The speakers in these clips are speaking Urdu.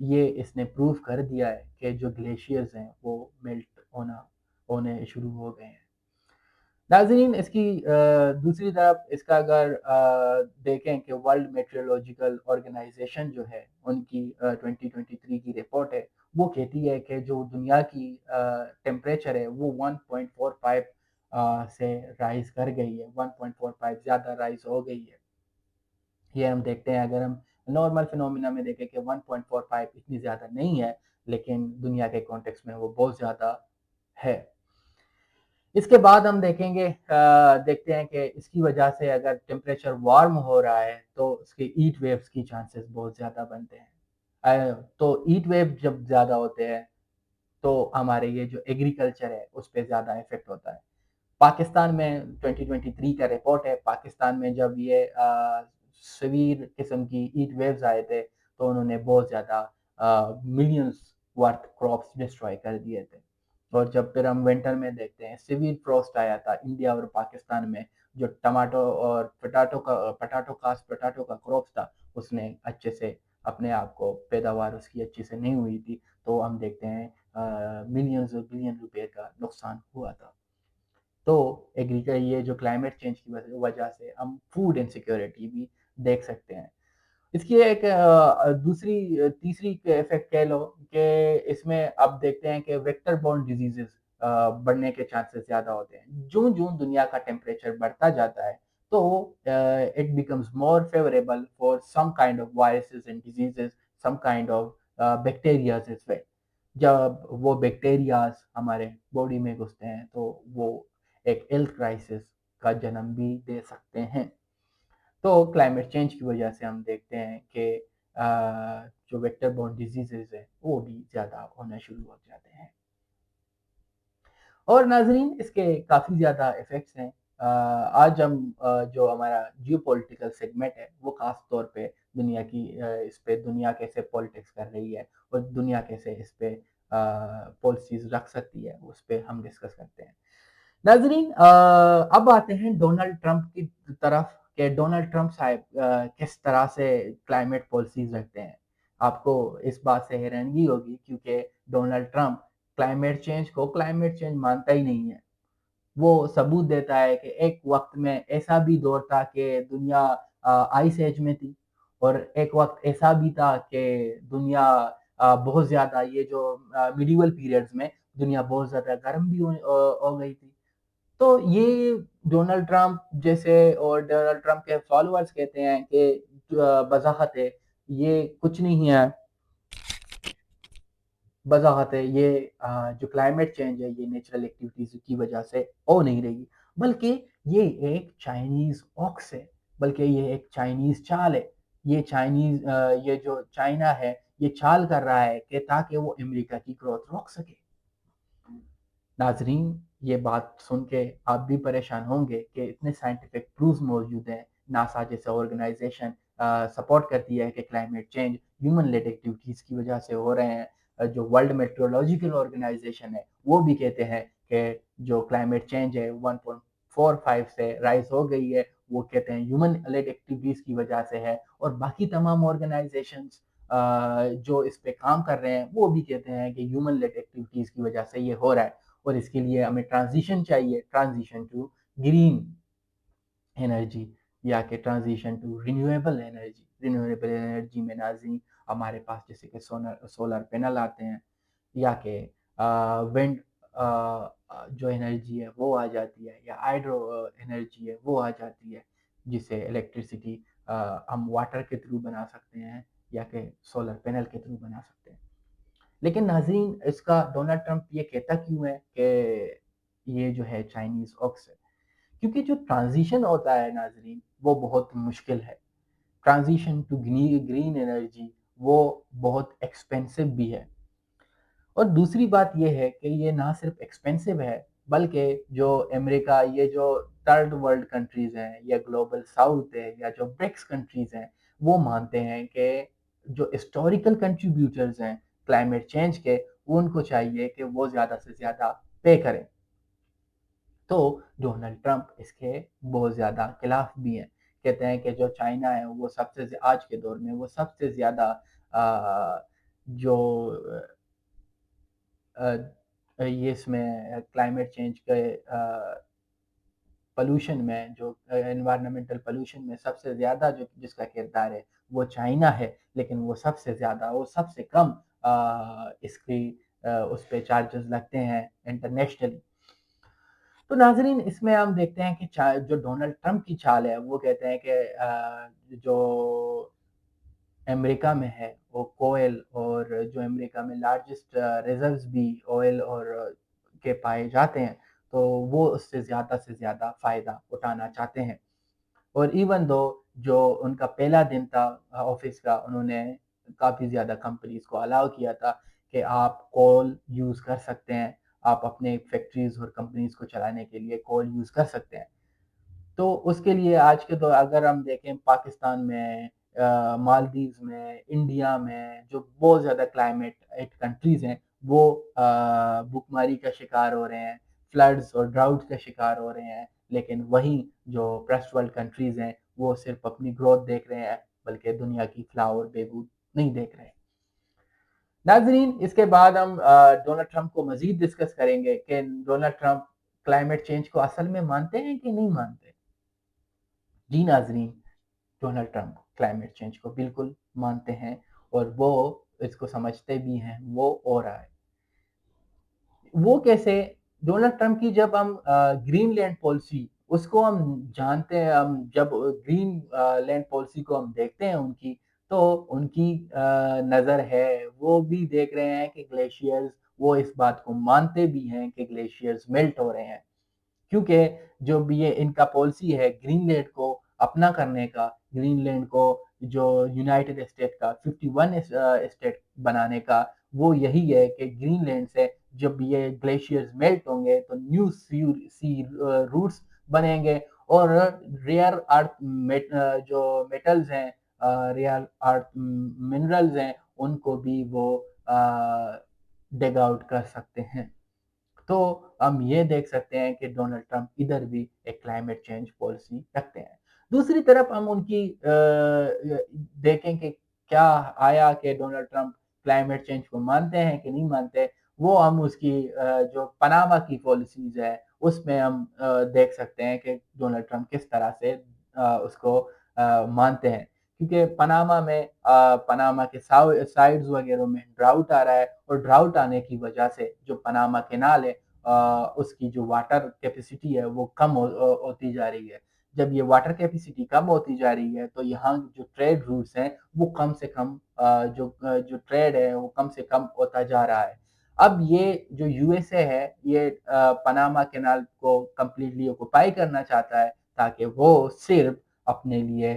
یہ اس نے پروف کر دیا ہے کہ جو گلیشیئرز ہیں وہ میلٹ ہونے شروع ہو گئے ہیں۔ ناظرین، اس کی دوسری طرف اس کا اگر دیکھیں کہ ورلڈ میٹرولوجیکل آرگنائزیشن جو ہے ان کی 2023 کی رپورٹ ہے، وہ کہتی ہے کہ جو دنیا کی ٹیمپریچر ہے وہ 1.45 سے رائز کر گئی ہے، 1.45 زیادہ رائز ہو گئی ہے۔ یہ ہم دیکھتے ہیں، اگر ہم نارمل فینومینا میں دیکھیں کہ 1.45 اتنی زیادہ نہیں ہے، لیکن دنیا کے کانٹیکس میں وہ بہت زیادہ ہے۔ اس کے بعد ہم دیکھتے ہیں کہ اس کی وجہ سے اگر ٹیمپریچر وارم ہو رہا ہے تو اس کے ہیٹ ویوز کی چانسز بہت زیادہ بنتے ہیں۔ تو ہیٹ ویو جب زیادہ ہوتے ہیں تو ہمارے یہ جو ایگریکلچر ہے اس پہ زیادہ افیکٹ ہوتا ہے۔ پاکستان میں 2023 کا رپورٹ ہے، پاکستان میں جب یہ سویر قسم کی ہیٹ ویوز آئے تھے تو انہوں نے بہت زیادہ ملینز ورتھ کراپس ڈسٹروائے کر دیے تھے۔ اور جب پھر ہم ونٹر میں دیکھتے ہیں سیویر فروسٹ آیا تھا انڈیا اور پاکستان میں، جو ٹماٹو اور پٹاٹو کا کراپس تھا اس نے اچھے سے اپنے آپ کو پیداوار اس کی اچھی سے نہیں ہوئی تھی، تو ہم دیکھتے ہیں ملینز اور بلین روپے کا نقصان ہوا تھا۔ تو یہ جو کلائمیٹ چینج کی وجہ سے ہم فوڈ انسیکیورٹی بھی دیکھ سکتے ہیں۔ اس کی ایک تیسری افیکٹ کہہ لو کہ اس میں اب دیکھتے ہیں کہ ویکٹر بورن ڈیزیزز بڑھنے کے چانسز زیادہ ہوتے ہیں۔ جوں دنیا کا ٹیمپریچر بڑھتا جاتا ہے تو it becomes more favourable for some kind of viruses and diseases, some kind of bacterias as well. جب وہ بیکٹیریاز ہمارے باڈی میں گھستے ہیں تو وہ ایک ہیلتھ کرائسس کا جنم بھی دے سکتے ہیں۔ تو کلائمیٹ چینج کی وجہ سے ہم دیکھتے ہیں کہ جو ویکٹر بورن ڈیزیزز ہیں وہ بھی زیادہ ہونا شروع ہو جاتے ہیں۔ اور ناظرین، اس کے کافی زیادہ ایفیکٹس ہیں۔ آج ہم جو ہمارا جیو پولیٹیکل سیگمنٹ ہے وہ خاص طور پہ اس پہ دنیا کیسے پولیٹکس کر رہی ہے اور دنیا کیسے اس پہ پالیسیز رکھ سکتی ہے اس پہ ہم ڈسکس کرتے ہیں۔ ناظرین، اب آتے ہیں ڈونلڈ ٹرمپ کی طرف کہ ڈونلڈ ٹرمپ صاحب کس طرح سے کلائمیٹ پالیسیز رکھتے ہیں۔ آپ کو اس بات سے حیرانگی ہوگی کیونکہ ڈونلڈ ٹرمپ کلائمیٹ چینج مانتا ہی نہیں ہے۔ وہ ثبوت دیتا ہے کہ ایک وقت میں ایسا بھی دور تھا کہ دنیا آئس ایج میں تھی، اور ایک وقت ایسا بھی تھا کہ دنیا بہت زیادہ یہ جو میڈیول پیریڈز میں دنیا بہت زیادہ گرم بھی ہو گئی تھی۔ تو یہ ڈونلڈ ٹرمپ جیسے اور ڈونلڈ ٹرمپ کے فالوورز کہتے ہیں کہ بذات ہے یہ کچھ نہیں ہے، بذات ہے یہ جو کلائمیٹ چینج ہے یہ نیچرل ایکٹیویٹیز کی وجہ سے ہو نہیں رہی، بلکہ یہ ایک چائنیز آکس ہے، بلکہ یہ ایک چائنیز چال ہے۔ یہ جو چائنا ہے یہ چال کر رہا ہے کہ تاکہ وہ امریکہ کی گروتھ روک سکے۔ ناظرین، یہ بات سن کے آپ بھی پریشان ہوں گے کہ اتنے سائنٹیفک پروفز موجود ہیں، ناسا جیسے آرگنائزیشن سپورٹ کرتی ہے کہ climate change human lead activities کی وجہ سے ہو رہے ہیں۔ جو ورلڈ میٹرولوجیکل آرگنائزیشن ہے وہ بھی کہتے ہیں کہ جو کلائمیٹ چینج ہے 1.45 سے رائز ہو گئی ہے، وہ کہتے ہیں ہیومن لیڈ ایکٹیویٹیز کی وجہ سے ہے، اور باقی تمام آرگنائزیشنز جو اس پہ کام کر رہے ہیں وہ بھی کہتے ہیں کہ ہیومن لیڈ ایکٹیویٹیز کی وجہ سے یہ ہو رہا ہے، اور اس کے لیے ہمیں ٹرانزیشن چاہیے، ٹرانزیشن ٹو گرین انرجی یا کہ transition to renewable energy. Renewable energy میں ناظرین ہمارے پاس جیسے کہ سولر پینل آتے ہیں، یا کہ ونڈ جو انرجی ہے وہ آ جاتی ہے، یا ہائیڈرو انرجی ہے وہ آ جاتی ہے، جسے الیکٹریسٹی ہم واٹر کے تھرو بنا سکتے ہیں یا کہ سولر پینل کے تھرو بنا سکتے ہیں۔ لیکن ناظرین، اس کا ڈونلڈ ٹرمپ یہ کہتا کیوں ہے کہ یہ جو ہے چائنیز آکس ہے؟ کیونکہ جو ٹرانزیشن ہوتا ہے ناظرین وہ بہت مشکل ہے۔ ٹرانزیشن ٹو گرین انرجی وہ بہت ایکسپینسو بھی ہے، اور دوسری بات یہ ہے کہ یہ نہ صرف ایکسپینسو ہے بلکہ جو امریکہ، یہ جو تھرڈ ورلڈ کنٹریز ہیں یا گلوبل ساؤتھ ہے یا جو برکس کنٹریز ہیں، وہ مانتے ہیں کہ جو ہسٹوریکل کنٹریبیوٹرز ہیں کلائمیٹ چینج کے، ان کو چاہیے کہ وہ زیادہ سے زیادہ پے کریں۔ تو ڈونلڈ ٹرمپ اس کے بہت زیادہ خلاف بھی ہیں، کہتے ہیں کہ جو چائنا ہے وہ آج کے دور میں وہ سب سے زیادہ جو یہ اس میں کلائمیٹ چینج کے پولوشن میں، جو انوائرنمنٹل پولوشن میں سب سے زیادہ جس کا کردار ہے وہ چائنا ہے، لیکن وہ سب سے زیادہ، وہ سب سے کم اس کی اس پہ چارجز لگتے ہیں انٹرنیشنلی۔ تو ناظرین، اس میں ہم دیکھتے ہیں کہ جو ڈونلڈ ٹرمپ کی چال ہے، وہ کہتے ہیں کہ جو امریکہ میں ہے وہ کوئل، اور جو امریکہ میں لارجسٹ ریزروز بھی آئل اور کے پائے جاتے ہیں، تو وہ اس سے زیادہ فائدہ اٹھانا چاہتے ہیں۔ اور ایون دو جو ان کا پہلا دن تھا آفس کا، انہوں نے کافی زیادہ کمپنیز کو الاؤ کیا تھا کہ آپ کول یوز کر سکتے ہیں، آپ اپنے فیکٹریز اور کمپنیز کو چلانے کے لیے کول یوز کر سکتے ہیں۔ تو اس کے لیے آج کے دور اگر ہم دیکھیں پاکستان میں، مالدیوز میں، انڈیا میں، جو بہت زیادہ کلائمیٹ ایٹ کنٹریز ہیں، وہ بھوک ماری کا شکار ہو رہے ہیں، فلڈز اور ڈراؤٹ کا شکار ہو رہے ہیں، لیکن وہیں جو فرسٹ ورلڈ کنٹریز ہیں وہ صرف اپنی گروتھ دیکھ رہے ہیں، بلکہ دنیا کی فلاح اور بہبود نہیں دیکھ رہے ہیں۔ ناظرین، اس کے بعد ہم ڈونلڈ ٹرمپ کو مزید ڈسکس کریں گے کہ ڈونلڈ ٹرمپ کلائمیٹ چینج کو اصل میں مانتے ہیں کہ نہیں مانتے۔ جی ناظرین، ڈونلڈ ٹرمپ کلائمیٹ چینج کو بالکل مانتے ہیں، اور وہ اس کو سمجھتے بھی ہیں، وہ ہو رہا ہے۔ وہ کیسے؟ ڈونلڈ ٹرمپ کی جب ہم گرین لینڈ پالیسی اس کو ہم جانتے ہیں، ہم جب گرین لینڈ پالیسی کو ہم دیکھتے ہیں ان کی، تو ان کی نظر ہے، وہ بھی دیکھ رہے ہیں کہ گلیشیئرز، وہ اس بات کو مانتے بھی ہیں کہ گلیشیئرز میلٹ ہو رہے ہیں، کیونکہ جو بھی یہ ان کا پالیسی ہے گرین لینڈ کو اپنا کرنے کا، گرین لینڈ کو جو یونائٹڈ اسٹیٹ کا 51 اسٹیٹ بنانے کا، وہ یہی ہے کہ گرین لینڈ سے جب یہ گلیشیئرز میلٹ ہوں گے تو نیو سی روٹس بنیں گے، اور ریئر ارتھ جو میٹلز ہیں، ریئر ارتھ منرلز ہیں، ان کو بھی وہ ڈگ آؤٹ کر سکتے ہیں۔ تو ہم یہ دیکھ سکتے ہیں کہ ڈونلڈ ٹرمپ ادھر بھی ایک کلائمیٹ چینج پالیسی رکھتے ہیں۔ دوسری طرف ہم ان کی دیکھیں کہ کیا آیا کہ ڈونلڈ ٹرمپ کلائمیٹ چینج کو مانتے ہیں کہ نہیں مانتے، وہ ہم اس کی جو پاناما کی پالیسیز ہے اس میں ہم دیکھ سکتے ہیں کہ ڈونلڈ ٹرمپ کس طرح سے اس کو مانتے ہیں، کیونکہ پاناما کے سائڈز وغیرہ میں ڈراؤٹ آ رہا ہے، اور ڈراؤٹ آنے کی وجہ سے جو پاناما کینال ہے اس کی جو واٹر کیپیسٹی ہے وہ کم ہوتی جا رہی ہے۔ جب یہ واٹر کیپیسٹی کم ہوتی جا رہی ہے تو یہاں جو ٹریڈ روٹس ہیں وہ کم سے کم جو ٹریڈ ہے وہ کم سے کم ہوتا جا رہا ہے۔ اب یہ جو یو ایس اے ہے، یہ پاناما کینال کو کمپلیٹلی اوکوپائی کرنا چاہتا ہے، تاکہ وہ صرف اپنے لیے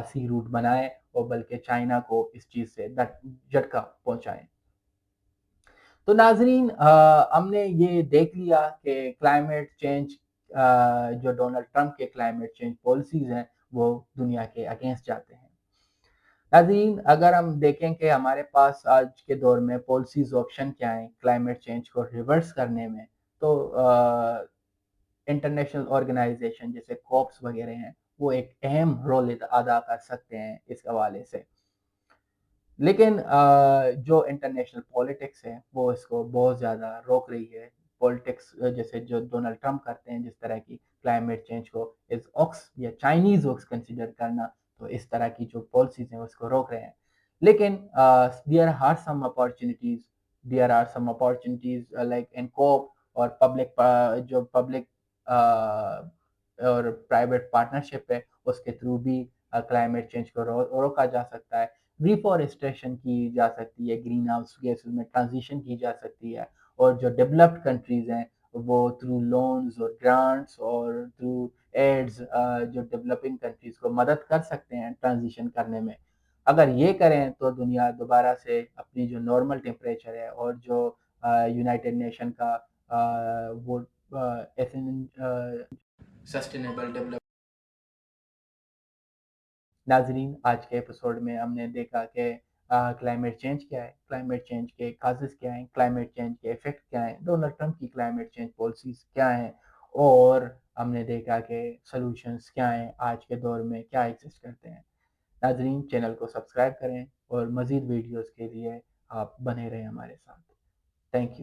سی روٹ بنائے، اور بلکہ چائنا کو اس چیز سے جھٹکا پہنچائیں۔ تو ناظرین، ہم نے یہ دیکھ لیا کہ کلائمیٹ چینج، جو ڈونلڈ ٹرمپ کے کلائمیٹ چینج پالیسیز ہیں وہ دنیا کے اگینسٹ جاتے ہیں۔ ناظرین، اگر ہم دیکھیں کہ ہمارے پاس آج کے دور میں پالیسیز آپشن کیا ہیں کلائمیٹ چینج کو ریورس کرنے میں، تو انٹرنیشنل آرگنائزیشن جیسے کوپس وغیرہ ہیں، وہ ایک اہم رول ادا کر سکتے ہیں اس حوالے سے، لیکن جو انٹرنیشنل پولیٹکس ہے وہ اس کو بہت زیادہ روک رہی ہے۔ پولیٹکس جیسے جو ڈونلڈ ٹرمپ کرتے ہیں، جس طرح کی کلائمیٹ چینج کو از اوکس یا چائنیز اوکس کنسیڈر کرنا، تو اس طرح کی جو پالیسیز ہیں اس کو روک رہے ہیں۔ لیکن there are some opportunities like in COP اور پبلک اور پرائیویٹ پارٹنرشپ ہے، اس کے تھرو بھی کلائمیٹ چینج کو روکا جا سکتا ہے۔ ریفورسٹریشن کی جا سکتی ہے، گرین ہاؤس گیسز میں ٹرانزیشن کی جا سکتی ہے، اور جو ڈیولپڈ کنٹریز ہیں وہ تھرو لونز اور گرانٹس اور تھرو ایڈز جو ڈیولپنگ کنٹریز کو مدد کر سکتے ہیں ٹرانزیشن کرنے میں۔ اگر یہ کریں تو دنیا دوبارہ سے اپنی جو نارمل ٹیمپریچر ہے، اور جو یونائٹڈ نیشن کا وہ سسٹینیبل ڈیولپمنٹ۔ ناظرین، آج کے ایپیسوڈ میں ہم نے دیکھا کہ کلائمیٹ چینج کیا ہے، کلائمیٹ چینج کے کازز کیا ہیں، کلائمیٹ چینج کے ایفیکٹ کیا ہیں، ڈونلڈ ٹرمپ کی کلائمیٹ چینج پالیسیز کیا ہیں، اور ہم نے دیکھا کہ سلوشنز کیا ہیں، آج کے دور میں کیا ایگزسٹ کرتے ہیں۔ ناظرین، چینل کو سبسکرائب کریں، اور مزید ویڈیوز کے لیے آپ بنے رہیں ہمارے ساتھ۔ Thank you.